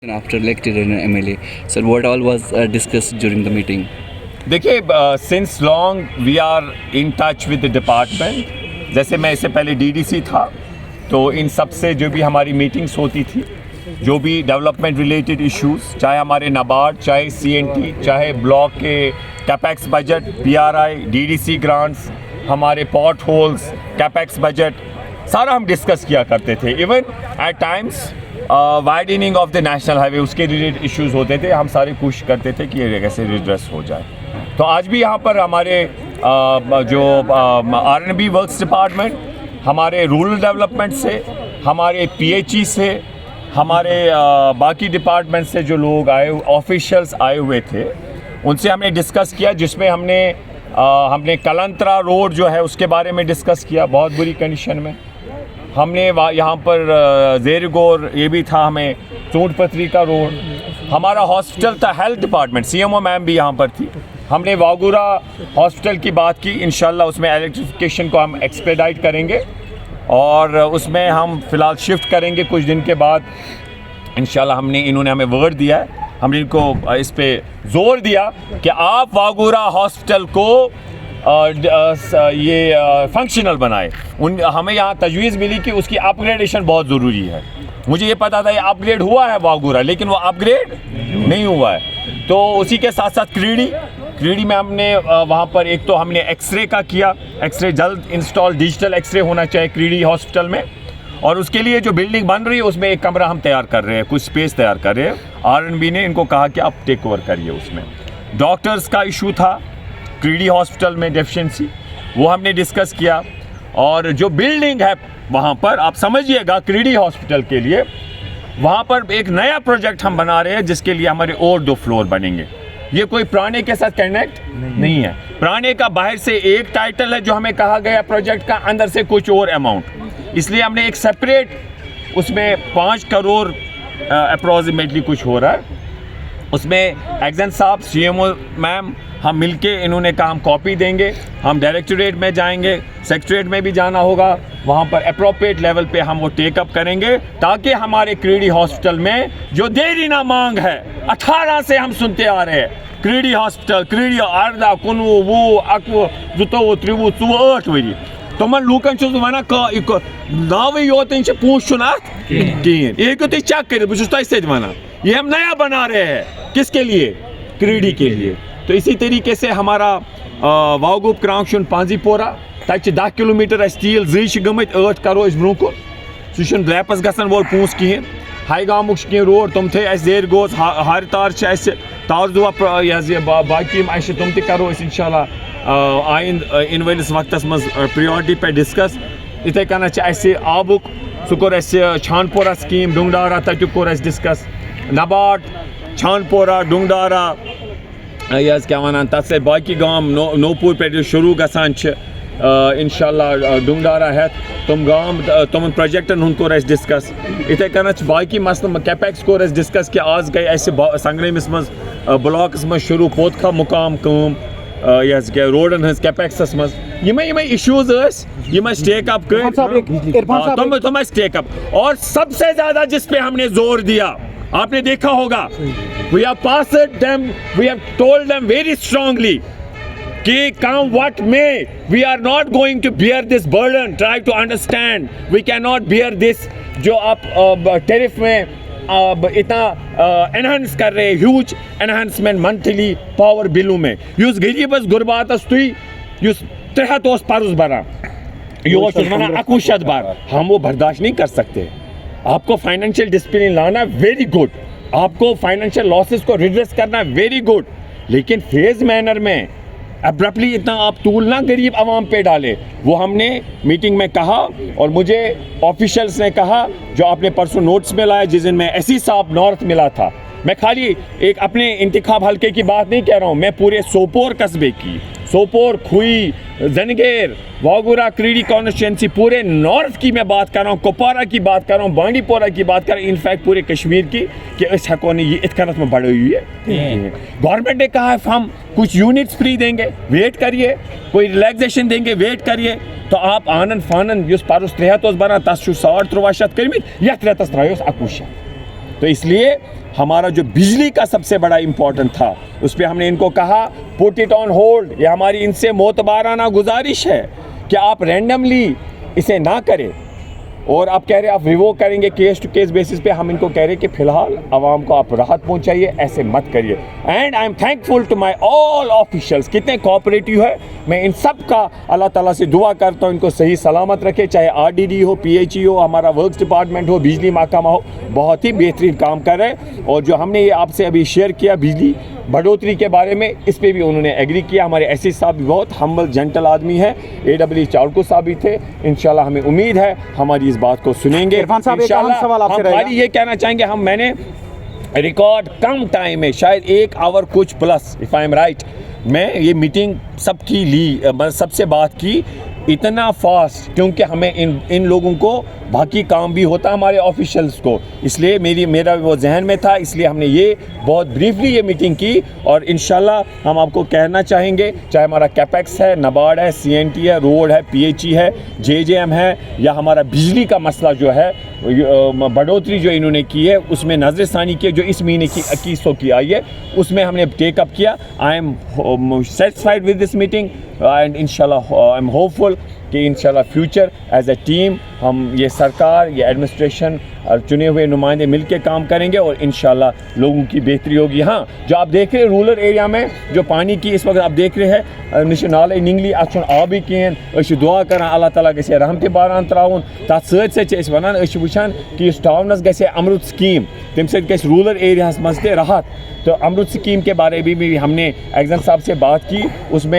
And after elected an MLA, sir, what all was discussed during the meeting? देखिए, since long we are in touch with the department. जैसे मैं इससे पहले DDC था, तो इन सब से जो भी हमारी मीटिंग्स होती थी, जो भी डेवलपमेंट रिलेटेड इश्यूज, चाहे हमारे नाबार्ड, चाहे सीएनटी, चाहे ब्लॉक के capex budget, PRI, DDC grants, हमारे पॉट होल्स, कैपेक्स बजट, सारा हम डिस्कस किया करते थे। Even at times widening of the national highway, उसके रिलेटेड इश्यूज होते थे, हम सारे कोशिश करते थे कि ये कैसे रिड्रेस हो जाए। तो आज भी यहाँ पर हमारे जो R&B वर्क्स डिपार्टमेंट, हमारे रूरल डेवलपमेंट से, हमारे पीएचई से, हमारे बाकी डिपार्टमेंट से जो लोग ऑफिशियल्स आए हुए थे, उनसे हमने डिस्कस किया, जिसमें हमने कलंत्रा रोड जो है उसके बारे में डिस्कस किया, बहुत बुरी कंडीशन में। हमने यहाँ पर जेरगोर ये भी था, हमें चूंट पथरी का रोड, हमारा हॉस्पिटल था, हेल्थ डिपार्टमेंट, सीएमओ मैम भी यहाँ पर थी। हमने वागुरा हॉस्पिटल की बात की, इंशाल्लाह उसमें इलेक्ट्रिफिकेशन को हम एक्सपेडाइट करेंगे और उसमें हम फ़िलहाल शिफ्ट करेंगे कुछ दिन के बाद इंशाल्लाह। इन्होंने हमें वर्ड दिया है, हमने इनको इस पे जोर दिया कि आप वागुरा हॉस्पिटल को ये फंक्शनल बनाए। हमें यहाँ तजवीज़ मिली कि उसकी अपग्रेडेशन बहुत ज़रूरी है। मुझे ये पता था ये अपग्रेड हुआ है वागुरा, लेकिन वो अपग्रेड नहीं हुआ है। तो उसी के साथ साथ क्रीडी में हमने वहाँ पर एक तो हमने एक्सरे का किया, एक्सरे जल्द इंस्टॉल, डिजिटल एक्सरे होना चाहिए क्रीडी हॉस्पिटल में, और उसके लिए जो बिल्डिंग बन रही है उसमें एक कमरा हम तैयार कर रहे हैं, कुछ स्पेस तैयार कर रहे हैं। R&B ने इनको कहा कि आप टेक ओवर करिए। उसमें डॉक्टर्स का इशू था क्रीडी हॉस्पिटल में, डेफिशिएंसी, वो हमने डिस्कस किया। और जो बिल्डिंग है वहाँ पर, आप समझिएगा, क्रीडी हॉस्पिटल के लिए वहाँ पर एक नया प्रोजेक्ट हम बना रहे हैं, जिसके लिए हमारे और 2 फ्लोर बनेंगे। ये कोई पुराने के साथ कनेक्ट नहीं है। पुराने का बाहर से एक टाइटल है जो हमें कहा गया प्रोजेक्ट का, अंदर से कुछ और अमाउंट, इसलिए हमने एक सेपरेट, उसमें 5 करोड़ अप्रोक्सीमेटली कुछ हो रहा है। उसमें एग्जन साहब, सीएमओ मैम, हम मिलके, इन्होंने कहा हम कॉपी देंगे, हम डायरेक्टोरेट में जाएंगे, सेक्रेटरीट में भी जाना होगा, वहाँ पर अप्रोप्रिएट लेवल पे हम वो टेकअप करेंगे, ताकि हमारे क्रीडी हॉस्पिटल में जो देरी ना मांग है, 18 से हम सुनते आ रहे हैं, क्रीडी हॉस्पिटल, क्रीडी अर्दा कुनवु वो अकवु जुतवु त्रिवु 8 वरी तमन लूकन वन नाव योत पूछ कहें ये तुम चेक कर, बहुत वन ये हम नया बना रहे हैं, किसके लिए? क्रीडी के लिए। तो इसी तरीके से हमारा वागुप क्रांक्शन पांजीपोरा, तक 10 किलोमीटर तील जी गमत 8 करो ब्रो कुन, सह लैपस गसन वोल पूस कहें। हाई गामुक कह रोड तुम थे देर गोज, हार तार तारजुआ बाकी तुम तरो इंशाल्लाह आइंद इन वलिस वक्त मज प्रायोरिटी पे डिस्कस। इथे कन आबुक सह कोर छानपोरा स्कीम डुंगडारा, तक कोर डिस्कस। नाबार्ड छानपोरा डुंगडारा क्या वन तथ बाकी गाम नोपुर पे शुरू गसान इंशाल्लाह डुंगडारा है तुम गाम तुम प्रोजेक्टन हूँ कोर डिस्कस। इथे कन बाकी मसल कैपेक्स कोर डिस्कस कि आज गई संग्रमिस मज ब्लॉकस मज शुरू पोतखा मुकाम कम रोडन हज कैपेक्सस मज यमे इशूज टेकअप कर तुम टेकअप। और सबसे ज्यादा जिस पे हमने जोर दिया, आपने देखा होगा, we have passed them, we have told them very strongly कि come what may, we are not going to bear this burden, try to understand, we cannot bear this जो आप टैरिफ में इतना एनहांस कर रहे हैं, ह्यूज एनहांसमेंट मंथली पावर बिलों में, युस गरीबस गुरबातस तुई युस 300 पर्स बना यो वना 21 बार, हम वो बर्दाश्त नहीं कर सकते। आपको फाइनेंशियल डिसिप्लिन लाना वेरी गुड, आपको फाइनेंशियल लॉसेस को रिड्रेस करना वेरी गुड, लेकिन फेज मैनर में अब्रप्टली इतना आप टूल ना गरीब आवाम पे डाले। वो हमने मीटिंग में कहा, और मुझे ऑफिशियल्स ने कहा, जो आपने परसों नोट्स में लाया, जिस दिन में एसी साहब नॉर्थ मिला था, मैं खाली एक अपने इंतखाब हल्के की बात नहीं कह रहा हूँ, मैं पूरे सोपोर कस्बे की, सोपोर, खुई, जंगेर, वागुरा, क्रीडी कॉन्स्टिट्यूंसी, पूरे नॉर्थ की मैं बात कर रहा हूँ, कुपवारा की बात कर रहा हूँ, बांडीपोरा की बात कर रहा हूँ, इनफैक्ट पूरे कश्मीर की, कि इस हकों ने ये इतकनत में बढ़ी हुई है। गवर्नमेंट ने कहा है हम कुछ यूनिट्स फ्री देंगे, वेट करिए, कोई रिलैक्सेशन देंगे, वेट करिए। तो आप आनन फानन युस पारुस 300 बना तस 3.3 कर्मित, यथ रेतस त्रो 21। तो इसलिए हमारा जो बिजली का सबसे बड़ा इम्पोर्टेंट था उस पर हमने इनको कहा पुट इट ऑन होल्ड। ये हमारी इनसे मोतबाराना गुजारिश है कि आप रैंडमली इसे ना करें, और आप कह रहे हैं आप रिवोक करेंगे केस टू केस बेसिस पे। हम इनको कह रहे हैं कि फ़िलहाल आवाम को आप राहत पहुंचाइए, ऐसे मत करिए। And I am thankful to my all officials, कितने कोऑपरेटिव है। मैं इन सब का अल्लाह ताला से दुआ करता हूँ इनको सही सलामत रखे, चाहे RDD हो, PHE हो, हमारा वर्क्स डिपार्टमेंट हो, बिजली महकमा हो, बहुत ही बेहतरीन काम कर रहे हैं। और जो हमने ये आपसे अभी शेयर किया बिजली बढ़ोतरी के बारे में, इस पे भी उन्होंने एग्री किया। हमारे SC साहब भी बहुत हम्बल जेंटल आदमी है, AWE चारको साहब भी थे। इंशाल्लाह हमें उम्मीद है हमारी इस बात को सुनेंगे। इरफान साहब, एक अहम सवाल आपसे रहेगा। हम ये कहना चाहेंगे, मैंने रिकॉर्ड कम टाइम में शायद 1 आवर कुछ plus, if I am right, मैं ये मीटिंग सबकी ली, सबसे बात की इतना फास्ट, क्योंकि हमें इन लोगों को बाकी काम भी होता हमारे ऑफिशियल्स को, इसलिए मेरा वो जहन में था, इसलिए हमने ये बहुत ब्रीफली ये मीटिंग की। और इंशाल्लाह हम आपको कहना चाहेंगे, चाहे हमारा कैपेक्स है, नाबार्ड है, CNT है, रोड है, PHE है, JJM है, या हमारा बिजली का मसला जो है बढ़ोतरी जो इन्होंने की है उसमें नज़रसानी की, जो इस महीने की 2100 की आई है, उसमें हमने टेकअप किया। I am satisfied with this meeting and इंशाल्लाह आई एम होपफुल कि इंशाल्लाह फ्यूचर एज ए टीम हम ये सरकार, ये एडमिनिस्ट्रेशन और चुने हुए नुमाइंदे मिलकर काम करेंगे और इंशाल्लाह लोगों की बेहतरी होगी। हाँ, जो आप देख रहे हैं रूरल एरिया में जो पानी की इस वक्त आप देख रहे हैं निशान निंगली अच्छन आबी कहें, दुआ कर अल्लाह ताला गसे रहमत बारान त्राउन। तथ सत वन वुचान कि टाउनस गसे अमृत स्कीम, तम सत रूरल एरिया मज ते राहत। तो अमृत स्कीम के बारे में भी हमने एग्जाम साहब से बात की, उसमें